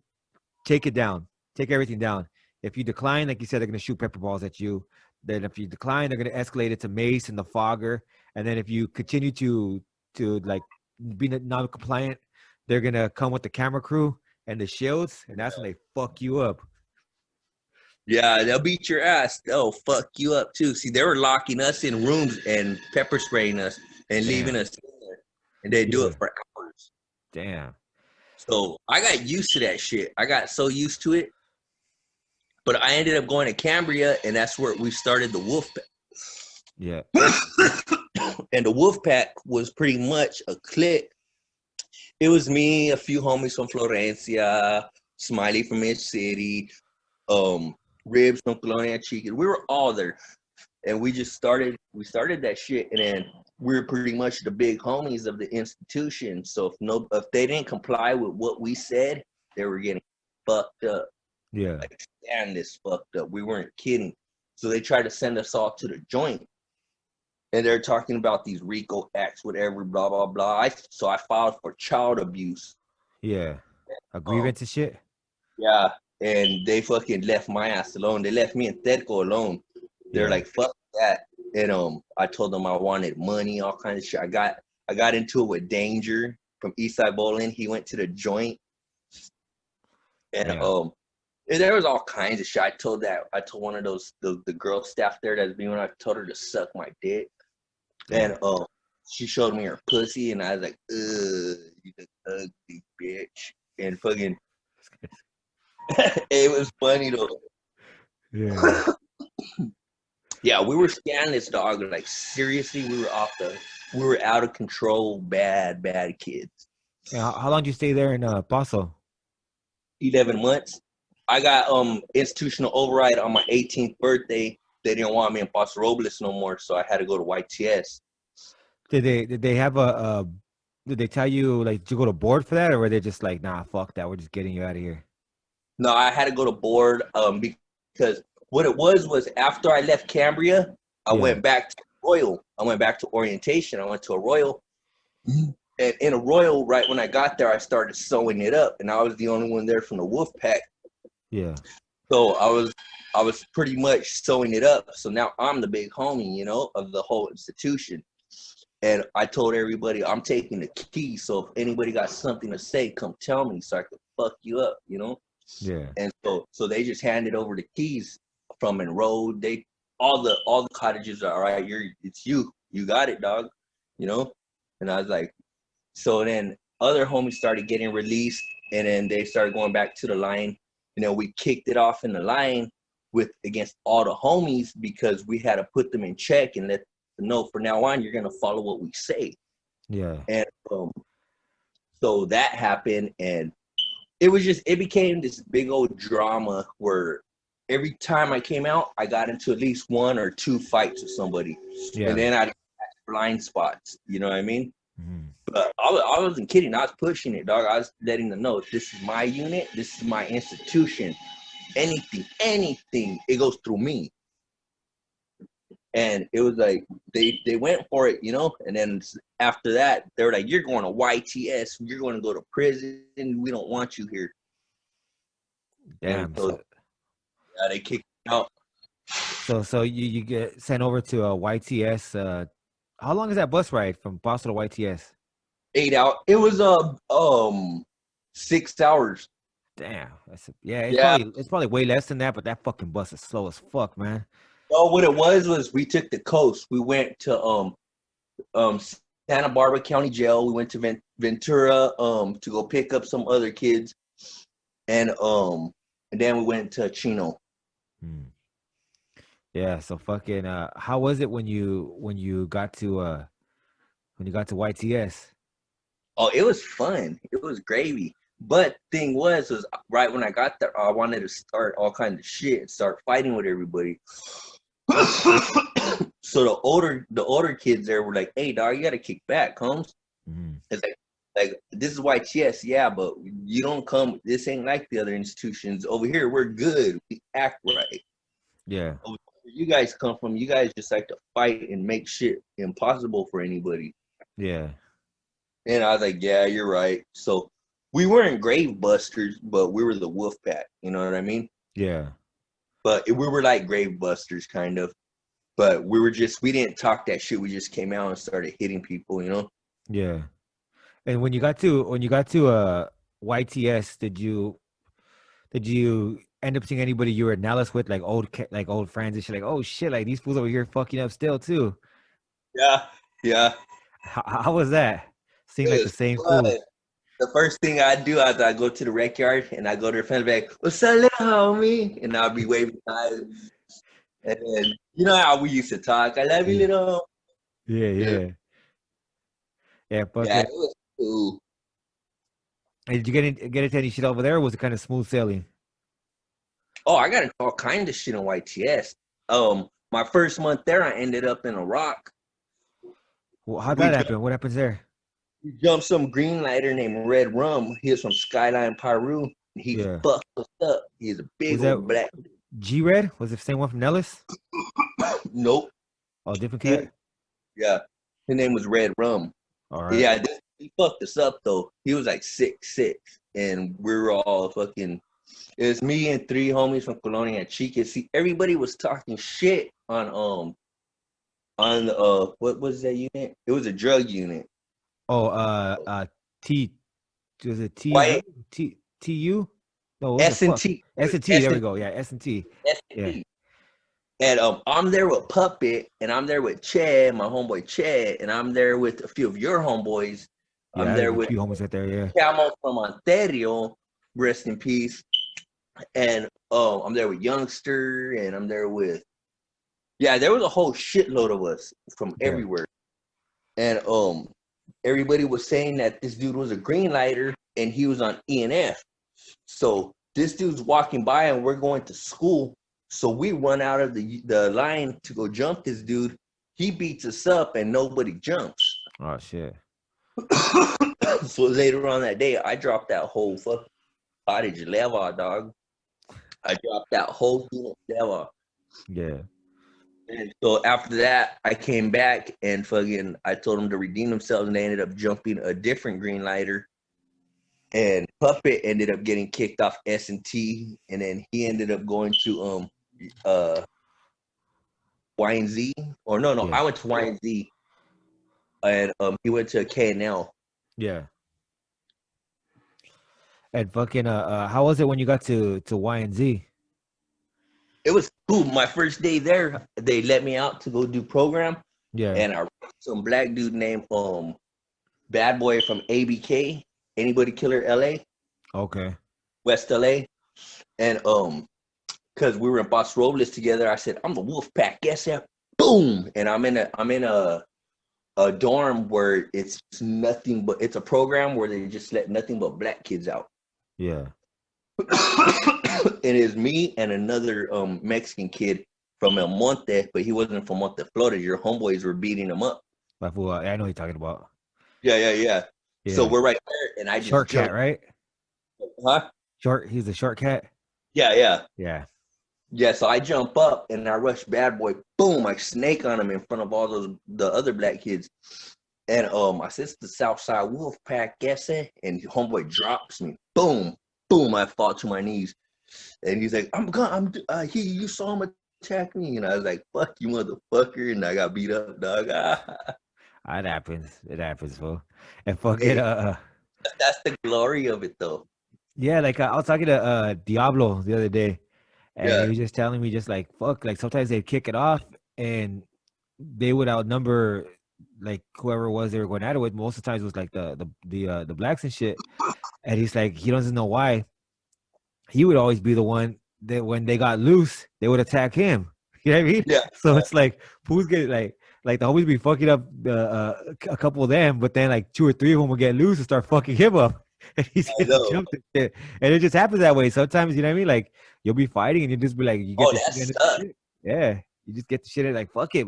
take it down, take everything down. If you decline, like you said, they're gonna shoot pepper balls at you. Then if you decline, they're gonna escalate it to mace and the fogger. And then if you continue to like be non-compliant, they're gonna come with the camera crew and the shields, and that's when they fuck you up. Yeah, they'll beat your ass. They'll fuck you up too. See, they were locking us in rooms and pepper spraying us and leaving Damn. us in there, and they do Yeah. it for hours. Damn. So I got used to that shit. I got so used to it. But I ended up going to Cambria, and that's where we started the Wolf Yeah. Pack. And the Wolf Pack was pretty much a clique It was me, a few homies from Florencia, Smiley from Mid City, Ribs from Colonia Chica. We were all there, and we started that shit, and then we were pretty much the big homies of the institution. So if they didn't comply with what we said, they were getting fucked up. Yeah. Like, damn, this fucked up. We weren't kidding. So they tried to send us all to the joint. And they're talking about these RICO acts, whatever, blah, blah, blah. So I filed for child abuse. Yeah. A Um, grievance and shit. yeah. And they fucking left my ass alone. They left me and Tedco alone. They're Yeah. like, fuck that. And I told them I wanted money, all kinds of shit. I got into it with Danger from Eastside Bowling. He went to the joint. And Yeah. there was all kinds of shit. I told one of the girl staff there that's being I told her to suck my dick. Yeah. And she showed me her pussy, and I was like, ugh, you the ugly bitch. And fucking, it was funny though. Yeah. Yeah, we were scandalous, dog. Like, seriously, we were out of control, bad kids. And how long did you stay there in Paso? 11 months. I got institutional override on my 18th birthday. They didn't want me in Paso Robles no more, so I had to go to YTS. Did they have a did they tell you like did you go to board for that, or were they just like, nah, fuck that, we're just getting you out of here? No, I had to go to board because what it was after I left Cambria, I Yeah. went back to Royal. I went back to orientation. I went to a Royal. And in a Royal, right when I got there, I started sewing it up, and I was the only one there from the Wolf Pack. Yeah. So I was pretty much sewing it up. So now I'm the big homie, you know, of the whole institution. And I told everybody I'm taking the key. So if anybody got something to say, come tell me so I can fuck you up, you know. Yeah. And so they just handed over the keys from enrolled. All the cottages are all right. It's you got it, dog. You know. And I was like, so then other homies started getting released, and then they started going back to the line. You know, we kicked it off in the line against all the homies because we had to put them in check and let them know from now on you're gonna follow what we say. Yeah. And so that happened, and it became this big old drama where every time I came out, I got into at least one or two fights with somebody. Yeah. And then I had blind spots, you know what I mean? Mm-hmm. But I wasn't kidding. I was pushing it, dog. I was letting them know this is my unit, this is my institution. Anything, it goes through me. And it was like they went for it, you know. And then after that, they were like, "You're going to YTS. You're going to go to prison. We don't want you here." Damn. And so yeah, they kicked me out. So you get sent over to a YTS. How long is that bus ride from Paso to YTS? 8 hours. It was 6 hours. Damn. Yeah. It's probably way less than that, but that fucking bus is slow as fuck, man. Oh, what it was we took the coast. We went to Santa Barbara County Jail. We went to Ventura to go pick up some other kids, and then we went to Chino. Yeah. So fucking. How was it when you got to YTS? Oh, it was fun. It was gravy. But thing was right when I got there, I wanted to start all kinds of shit and start fighting with everybody. So the older kids there were like, "Hey, dog, you got to kick back, Combs." Mm-hmm. It's like this is YTS, yeah, but you don't come. This ain't like the other institutions over here. We're good. We act right. Yeah. Over where you guys come from, you guys just like to fight and make shit impossible for anybody. Yeah. And I was like, yeah, you're right. So we weren't grave busters, but we were the wolf pack. You know what I mean? Yeah. But we were like grave busters, kind of. But we didn't talk that shit. We just came out and started hitting people, you know? Yeah. And when you got to YTS, did you end up seeing anybody you were in Nellis with, like old friends and shit? Like, oh shit, like these fools over here fucking up still too. Yeah, yeah. How was that? Seeing It like the was same fun. fools. The first thing I do is I go to the rec yard and I go to their friends like, "What's up, little homie?" And I'll be waving hi. And then you know how we used to talk. I love you, little. Yeah, yeah. Yeah, Yeah, fucking it was cool. And did you get into any shit over there, or was it kind of smooth sailing? Oh, I got into all kind of shit in YTS. My first month there, I ended up in a rock. Well, how'd We that jumped, happen? What happens there? we jumped some green lighter named Red Rum. He was from Skyline, Peru. He Yeah. fucked us up. He's a big Was that old black. G Red? Was it the same one from Nellis? Nope. Oh, different He, cat. yeah. His name was Red Rum. All right. Yeah, he fucked us up though. He was like 6'6", and we were all fucking. It was me and three homies from Colonia and Chica. See, everybody was talking shit on what was that unit? It was a drug unit. Oh, T. Was it Why TU? No, what was it? S and Fuck. T S and T. S There we and go. Yeah, S and T. S and Yeah. T. And I'm there with Puppet, and I'm there with Chad, my homeboy Chad, and I'm there with a few of your homeboys. Yeah, I I'm had there a with few homies right there. Yeah. Camo from Ontario, rest in peace. And I'm there with Youngster, and I'm there with there was a whole shitload of us from Yeah. everywhere. And everybody was saying that this dude was a green lighter and he was on ENF. So this dude's walking by and we're going to school. So we run out of the line to go jump this dude. He beats us up and nobody jumps. Oh shit. So later on that day, I dropped that whole fucking cottage level, dog. I dropped that whole unit level. Yeah. And so after that, I came back and fucking I told them to redeem themselves, and they ended up jumping a different green lighter. And Puppet ended up getting kicked off S&T, and then he ended up going to Y&Z. Or no, Yeah. I went to Y&Z, and he went to KNL. Yeah. And fucking how was it when you got to Y and Z? It was cool. My first day there, they let me out to go do program, Yeah. and I some black dude named Bad Boy from ABK, Anybody Killer LA, Okay. West LA, and because we were in Paso Robles together, I said I'm the Wolf Pack. Yes, sir. Boom, and I'm in a dorm where it's nothing but it's a program where they just let nothing but black kids out. Yeah. It is me and another Mexican kid from El Monte, but he wasn't from Monte Florida. Your homeboys were beating him up. Like, well, I know what you're talking about. Yeah. So Yeah. we're right there, and I just Short cat, jumped. right? Huh? Short. He's a short cat. Yeah. Yeah. So I jump up and I rush Bad Boy. Boom! I snake on him in front of all the other black kids. And I said, it's the Southside Wolf Pack, guess it? And homeboy drops me. Boom! I fall to my knees. And he's like, you saw him attack me. And I was like, fuck you, motherfucker. And I got beat up, dog. It happens. It happens, fool. And fucking Hey, that's the glory of it, though. yeah, like I was talking to Diablo the other day, and he Yeah. was just telling me just like fuck, like sometimes they'd kick it off and they would outnumber like whoever it was they were going at it with. Most of the times it was like the blacks and shit. And he's like, he doesn't know why. He would always be the one that when they got loose, they would attack him. You know what I mean? Yeah. So it's like who's getting like the homies be fucking up a couple of them, but then like 2 or 3 of them will get loose and start fucking him up. And he's I getting know. jumped and shit. And it just happens that way. Sometimes, you know what I mean? Like you'll be fighting and you just be like, you get Oh, the that shit end of the sucks. shit. Yeah. You just get the shit in like fuck it.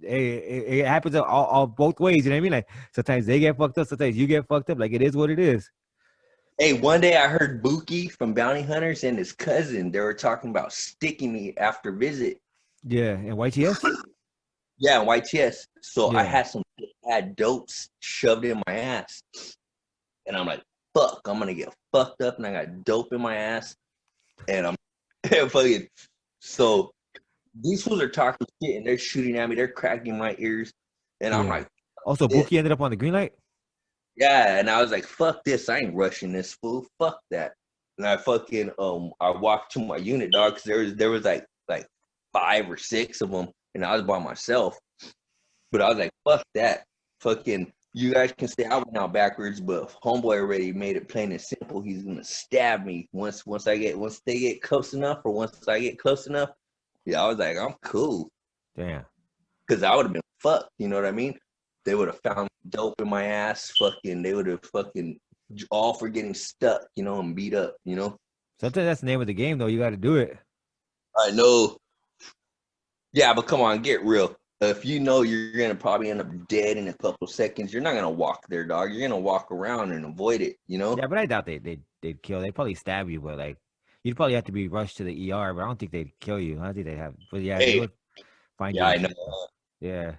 It happens all both ways, you know what I mean? Like sometimes they get fucked up, sometimes you get fucked up. Like it is what it is. Hey, one day I heard Buki from Bounty Hunters and his cousin, they were talking about sticking me after visit. Yeah. And YTS? Yeah, in YTS. So I Yeah. had dopes shoved in my ass. And I'm like, fuck, I'm gonna get fucked up, and I got dope in my ass. And I'm fucking so these fools are talking shit and they're shooting at me, they're cracking my ears. And I'm Yeah. like, Also, this. Buki ended up on the green light. Yeah, and I was like, fuck this, I ain't rushing this fool. Fuck that. And I fucking I walked to my unit, dog, because there was like 5 or 6 of them, and I was by myself. But I was like, fuck that. Fucking you guys can say I went out backwards, but homeboy already made it plain and simple. He's gonna stab me once they get close enough, or once I get close enough. Yeah, I was like, I'm cool. Damn. Because I would have been fucked, you know what I mean? They would have found dope in my ass, fucking, they would have fucking all for getting stuck, you know, and beat up, you know. Sometimes that's the name of the game, though. You got to do it. I know. Yeah, but come on, get real. If you know you're gonna probably end up dead in a couple seconds, you're not gonna walk there, dog. You're gonna walk around and avoid it, you know. Yeah, but I doubt they'd kill. They'd probably stab you, but like you'd probably have to be rushed to the ER. But I don't think they'd kill you. I don't think they'd have. But yeah, they Hey, would find yeah, you. I know. Yeah,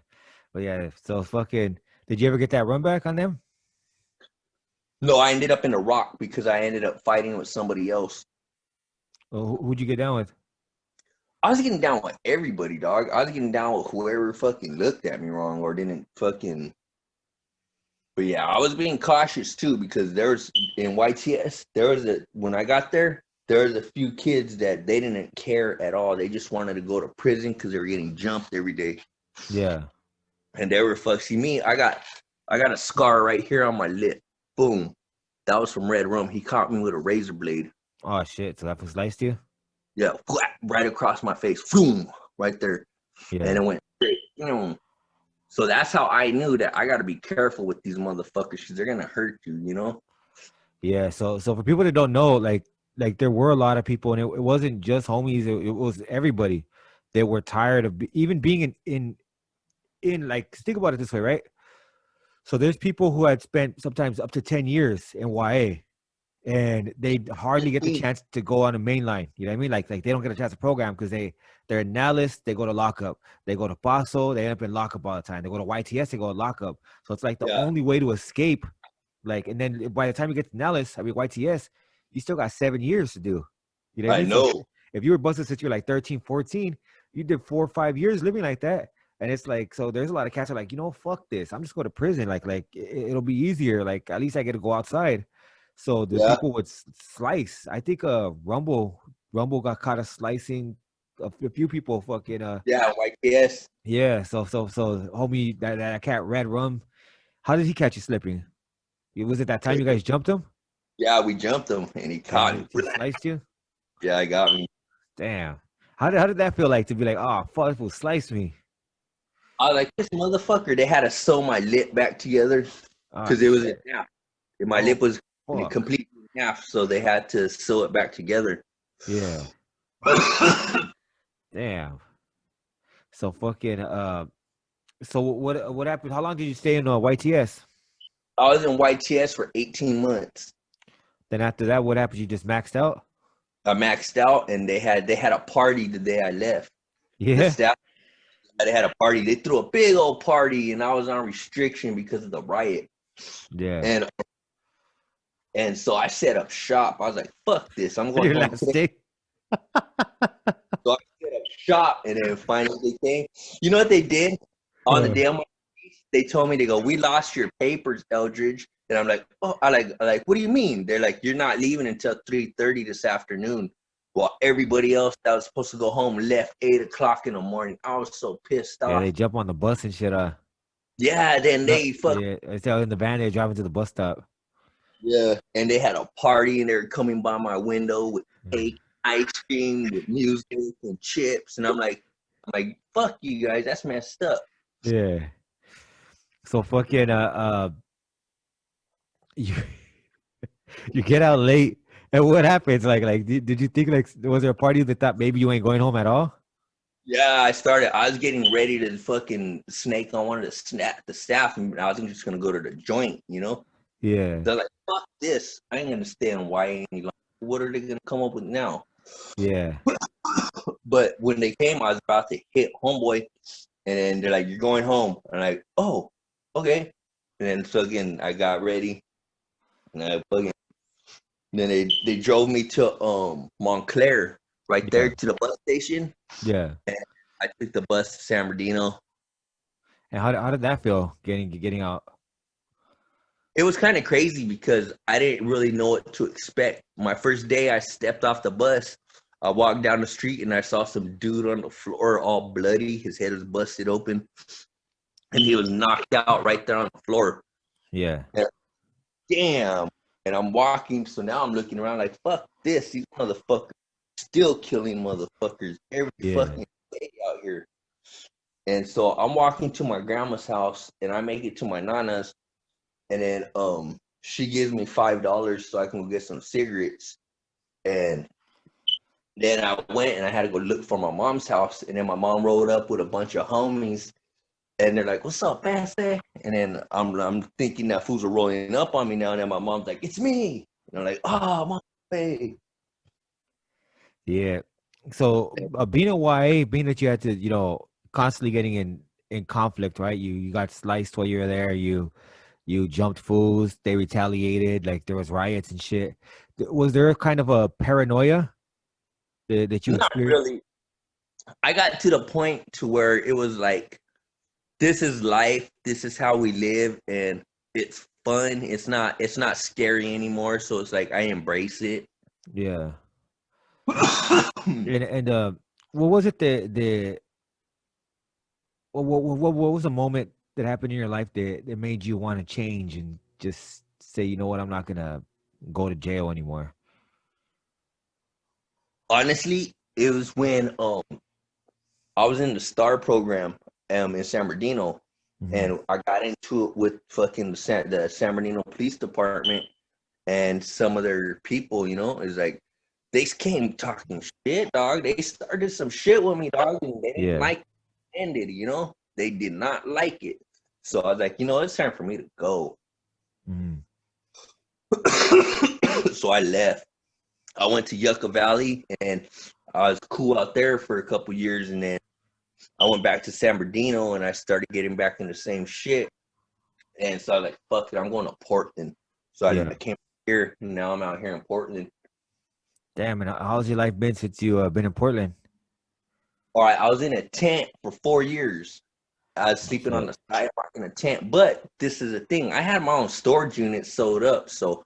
but yeah. So fucking. Did you ever get that run back on them? No, I ended up in the rock because I ended up fighting with somebody else. Or who'd you get down with? I was getting down with everybody, dog. I was getting down with whoever fucking looked at me wrong or didn't fucking. But yeah, I was being cautious too because there's in YTS, when I got there, there was a few kids that they didn't care at all. They just wanted to go to prison because they were getting jumped every day. Yeah. And they were fuck. See me, I got a scar right here on my lip. Boom. That was from Red Rum. He caught me with a razor blade. Oh shit! So that was sliced you? Yeah, right across my face. Boom, right there. Yeah. And it went straight. So that's how I knew that I got to be careful with these motherfuckers because they're gonna hurt you, you know. Yeah. So for people that don't know, like there were a lot of people, and it wasn't just homies. It was everybody that were tired of even being in like think about it this way, right? So there's people who had spent sometimes up to 10 years in YA, and they hardly get the chance to go on a main line. You know what I mean? Like they don't get a chance to program because they're in Nellis, they go to lockup. They go to Paso, they end up in lockup all the time. They go to YTS, they go to lockup. So it's like the only way to escape. Like, and then by the time you get to Nellis, I mean YTS, you still got 7 years to do. You know what I mean? know. So if you were busted since you're like 13, 14, you did 4 or 5 years living like that. And it's like, so there's a lot of cats are like, fuck this. I'm just going to prison. Like it'll be easier. Like at least I get to go outside. So the people would slice. I think Rumble got caught of slicing a few people. Fucking YKS. yeah. So homie that cat Red Rum. How did he catch you slipping? Was it that time you guys jumped him? Yeah, we jumped him and he caught me. He sliced you. Yeah, I got me. Damn. How did that feel like to be like, oh fuck, this will slice me? I was like, this motherfucker. They had to sew my lip back together because it was in half. My lip was completely in half, so they had to sew it back together. Yeah. Damn. So fucking so what happened? How long did you stay in YTS? I was in YTS for 18 months. Then after that, what happened? You just maxed out? I maxed out, and they had a party the day I left. Yeah. The staff, they had a party. They threw a big old party, and I was on restriction because of the riot. Yeah. And so I set up shop. I was like, fuck this. I'm going home today. So I set up shop, and then finally they came. You know what they did? On the day of my release, they told me, they go, we lost your papers, Eldridge. And I'm like, oh, I like, what do you mean? They're like, you're not leaving until 3:30 this afternoon. While everybody else that was supposed to go home left 8 o'clock in the morning. I was so pissed off. Yeah, they jump on the bus and shit. Yeah, then they fuck. Yeah, it's in the van. They're driving to the bus stop. Yeah, and they had a party, and they were coming by my window with cake, ice cream, with music and chips, and I'm like, fuck you guys, that's messed up. Yeah. So fucking you get out late, and what happens? Like did you think like was there a party that thought maybe you ain't going home at all? Yeah, I was getting ready to fucking snake on one of the staff, and I was just gonna go to the joint, you know. Yeah. They're like, fuck this, I ain't gonna stay in YA any longer. What are they gonna come up with now? Yeah. But when they came, I was about to hit homeboy, and then they're like, you're going home. And I'm like, oh, okay. And then so again, I got ready, and I fucking. Then they drove me to Montclair, right there to the bus station. Yeah. And I took the bus to San Bernardino. And how did that feel getting out? It was kind of crazy because I didn't really know what to expect. My first day, I stepped off the bus. I walked down the street and I saw some dude on the floor, all bloody. His head was busted open, and he was knocked out right there on the floor. Yeah. And, damn. And I'm walking, so now I'm looking around like, fuck this. These motherfuckers still killing motherfuckers every fucking day out here. And so I'm walking to my grandma's house, and I make it to my nana's, and then she gives me $5 so I can go get some cigarettes. And then I went and I had to go look for my mom's house. And then my mom rolled up with a bunch of homies. And they're like, "What's up, Paso?" And then I'm thinking that fools are rolling up on me now. And then my mom's like, "It's me." And I'm like, "Oh, mom, hey." Yeah. So being in YA, being that you had to, you know, constantly getting in conflict, right? You got sliced while you were there. You jumped fools. They retaliated. Like there was riots and shit. Was there kind of a paranoia that you Not experienced? really. I got to the point to where it was like, this is life. This is how we live, and it's fun. It's not scary anymore. So it's like I embrace it. Yeah. And what was it the what was a moment that happened in your life that made you want to change and just say, you know what, I'm not gonna go to jail anymore? Honestly, it was when I was in the STAR program in San Bernardino, Hmm. and I got into it with fucking the San Bernardino Police Department and some of their people. Is like they came talking shit, dog. They started some shit with me, dog, and they didn't Yeah. like it. Ended. They did not like it. So I was like, it's time for me to go. Hmm. So I left. I went to Yucca Valley, and I was cool out there for a couple years, and then I went back to San Bernardino, and I started getting back in the same shit. And so I was like, fuck it, I'm going to Portland. So I Yeah. came here, and now I'm out here in Portland. Damn, and how's your life been since you been in Portland? All right, I was in a tent for 4 years. I was Oh sleeping on shit. the sidewalk in a tent. But this is the thing, I had my own storage unit sewed up. So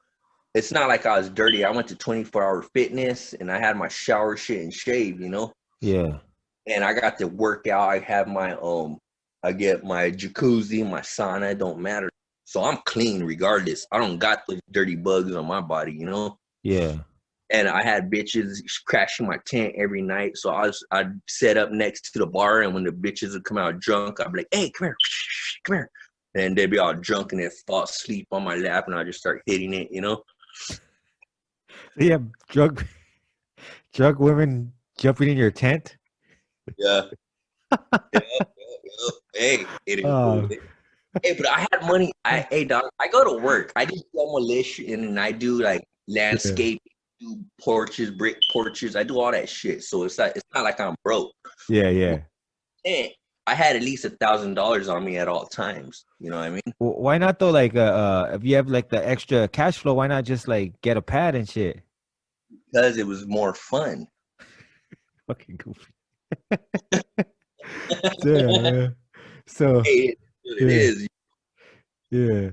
it's not like I was dirty. I went to 24-hour fitness, and I had my shower, shit, and shave. Yeah. And I got to work out. I have I get my jacuzzi, my sauna. It don't matter. So I'm clean regardless. I don't got the dirty bugs on my body. Yeah. And I had bitches crashing my tent every night. So I'd set up next to the bar, and when the bitches would come out drunk, I'd be like, "Hey, come here, come here," and they'd be all drunk and they'd fall asleep on my lap, and I just start hitting it. So yeah, drug women jumping in your tent. Yeah. Yep, yep, yep. Hey, it is what Oh, it is. Hey, but I had money. Hey, dog, I go to work. I do demolition, and I do like yeah. landscape, do porches, brick porches. I do all that shit. So it's not like I'm broke. Yeah, yeah. And I had at least $1,000 on me at all times. You know what I mean? Why not though? Like, if you have like the extra cash flow, why not just like get a pad and shit? Because it was more fun. Fucking goofy. Damn, man. So, Hey, it yeah, is. yeah.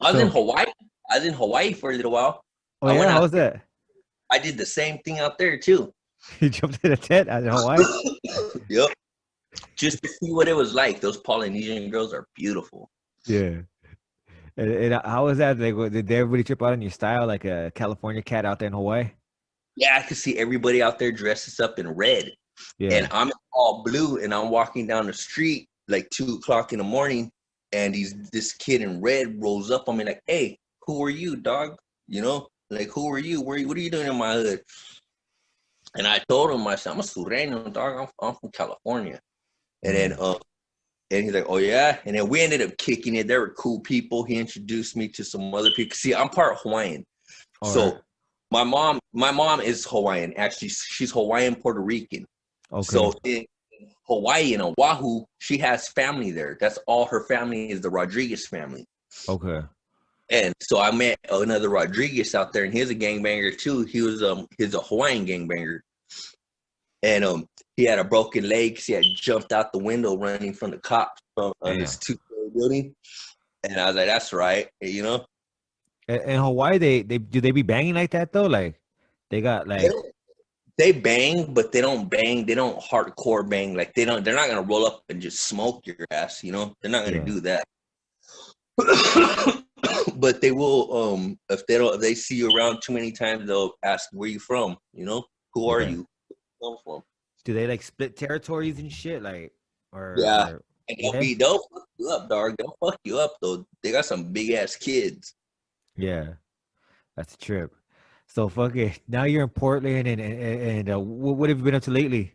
I was in So, Hawaii. I was in Hawaii for a little while. oh I yeah, went how out was there. that? I did the same thing out there too. You jumped in a tent out in Hawaii? Yep. Just to see what it was like. Those Polynesian girls are beautiful. Yeah. And how was that? Like, did everybody trip out on your style, like a California cat out there in Hawaii? Yeah, I could see everybody out there dresses up in red. And Yeah. I'm all blue, and I'm walking down the street like 2 o'clock in the morning, and this kid in red rolls up on me like, "Hey, who are you, dog? Like, who are you? What are you doing in my hood?" And I told him, I said, "I'm a Sureño, dog. I'm from California." And then Mm. and he's like, "Oh yeah." And then we ended up kicking it. They were cool people. He introduced me to some other people. See, I'm part Hawaiian. All right. So my mom is Hawaiian. Actually, she's Hawaiian Puerto Rican. Okay. So in Hawaii and Oahu, she has family there. That's all her family is, the Rodriguez family. Okay. And so I met another Rodriguez out there, and he's a gangbanger too. He's a Hawaiian gangbanger, and he had a broken leg because he had jumped out the window running from the cops from this Damn. two-story building. And I was like, "That's right." In Hawaii, they do they be banging like that though? Like, they got They like, don't they bang, but they don't bang. They don't hardcore bang. Like they don't. They're not gonna roll up and just smoke your ass. They're not gonna yeah. do that. But they will. If they see you around too many times, they'll ask, "Where you from? Who are Yeah. you? Where you come from?" Do they like split territories and shit? Like, Yeah, or and yeah, they'll fuck you up, dog. They'll fuck you up though. They got some big ass kids. Yeah, that's a trip. So fuck it. Now you're in Portland, and what have you been up to lately?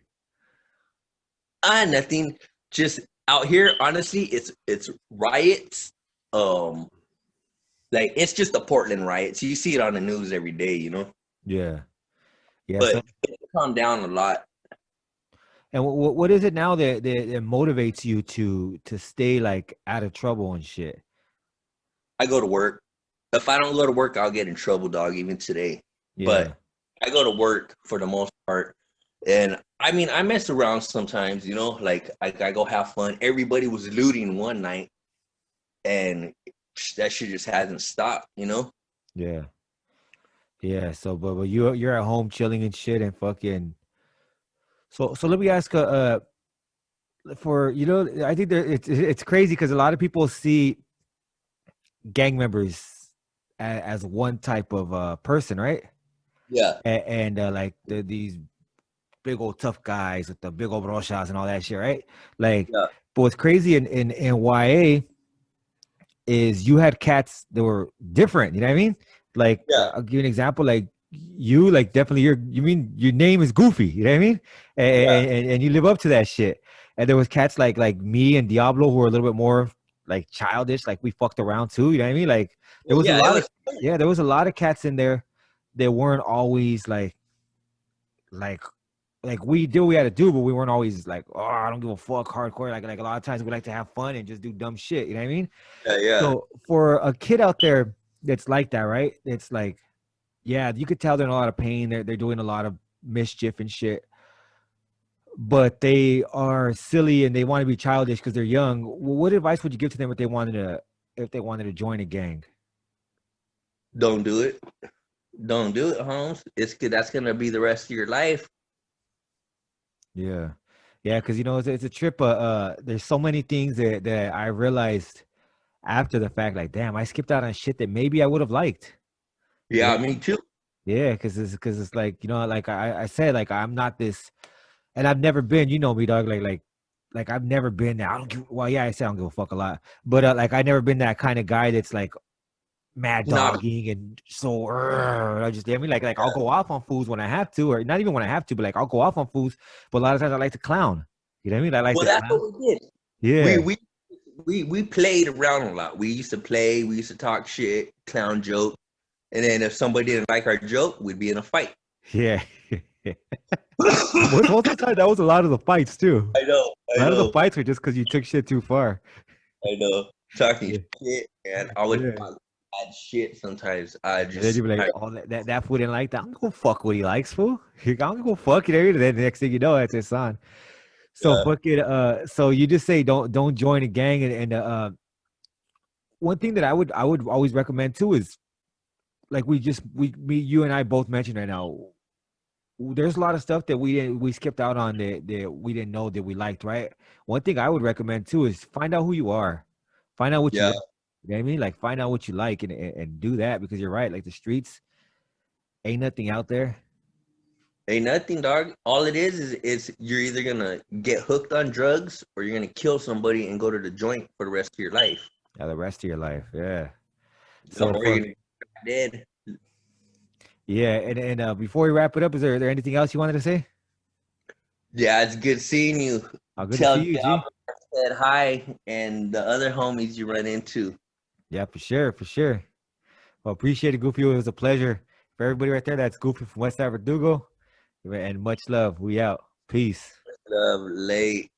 Nothing. Just out here, honestly, it's riots. Um, like it's just the Portland riots. You see it on the news every day, you know. Yeah, yeah. So, But it's calmed down a lot. and what is it now that motivates you to stay like out of trouble and shit? I go to work. If I don't go to work, I'll get in trouble, dog. Even today, Yeah, but I go to work for the most part. And I mean, I mess around sometimes, you know. Like I go have fun. Everybody was looting one night, and that shit just hasn't stopped, you know. yeah, yeah. So, but you're at home chilling and shit and fucking. So let me ask for I think there it's crazy because a lot of people see gang members as one type of person, right? Yeah, And like these big old tough guys with the big old brochas and all that shit, right? Like, yeah, but what's crazy in YA is you had cats that were different. You know what I mean? Like, yeah, I'll give you an example. Like you, like definitely you mean your name is Goofy. You know what I mean? yeah. And you live up to that shit. And there was cats like me and Diablo who were a little bit more like childish. Like we fucked around too. You know what I mean? Like there Well, was a yeah, it lot of was fun. yeah, there was a lot of cats in there that weren't always like like we did what we had to do, but we weren't always like, oh, I don't give a fuck hardcore. Like a lot of times we like to have fun and just do dumb shit. You know what I mean? Yeah, yeah. So for a kid out there that's like that, right? It's like, yeah, you could tell they're in a lot of pain. They're doing a lot of mischief and shit, but they are silly and they want to be childish because they're young. What advice would you give to them if they wanted to join a gang? Don't do it. Don't do it, Holmes. That's gonna be the rest of your life. Yeah, yeah, because it's a trip. There's so many things that I realized after the fact. Like, damn, I skipped out on shit that maybe I would have liked. You Yeah, know? me too. Yeah, because it's like like I said, like I'm not this. And I've never been, you know me, dog. Like I've never been that. I don't give. Well, yeah, I say I don't give a fuck a lot, but like I never been that kind of guy that's like mad Not dogging and so. I just, I mean, like I'll go off on fools when I have to, or not even when I have to, but like I'll go off on fools. But a lot of times I like to clown. You know what I mean? I like well. to That's clown. what we did. We Yeah, we we played around a lot. We used to play. We used to talk shit, clown joke, and then if somebody didn't like our joke, we'd be in a fight. yeah. Most of the time, that was a lot of the fights too. I know. A I lot of the know. fights were just because you took shit too far. I know. Talking Yeah, shit, and I would yeah. talk bad shit sometimes. I And then just you'd be like, I, oh, that fool didn't like that. I'm gonna go fuck what he likes, fool. I'm gonna go fuck it. And then the next thing you know, it's his son. So uh, fuck it. So you just say don't join a gang. And one thing that I would always recommend too is like me you and I both mentioned right now. There's a lot of stuff that we skipped out on that we didn't know that we liked. Right. One thing I would recommend too is find out who you are, find out what you yeah. like. You know what I mean? Like find out what you like and do that because you're right. Like the streets ain't nothing out there. Ain't nothing, dog. All it is you're either gonna get hooked on drugs or you're gonna kill somebody and go to the joint for the rest of your life. Yeah, the rest of your life. Yeah. No, So or for you're gonna get dead. yeah, and before we wrap it up, is there anything else you wanted to say? Yeah, it's good seeing you. Oh, good to Tell see Diablo you, G. I said hi and the other homies you run into. Yeah, for sure, for sure. Well, appreciate it, Goofy. It was a pleasure. For everybody right there, that's Goofy from WS Verdugo. And much love. We out. Peace. Love late.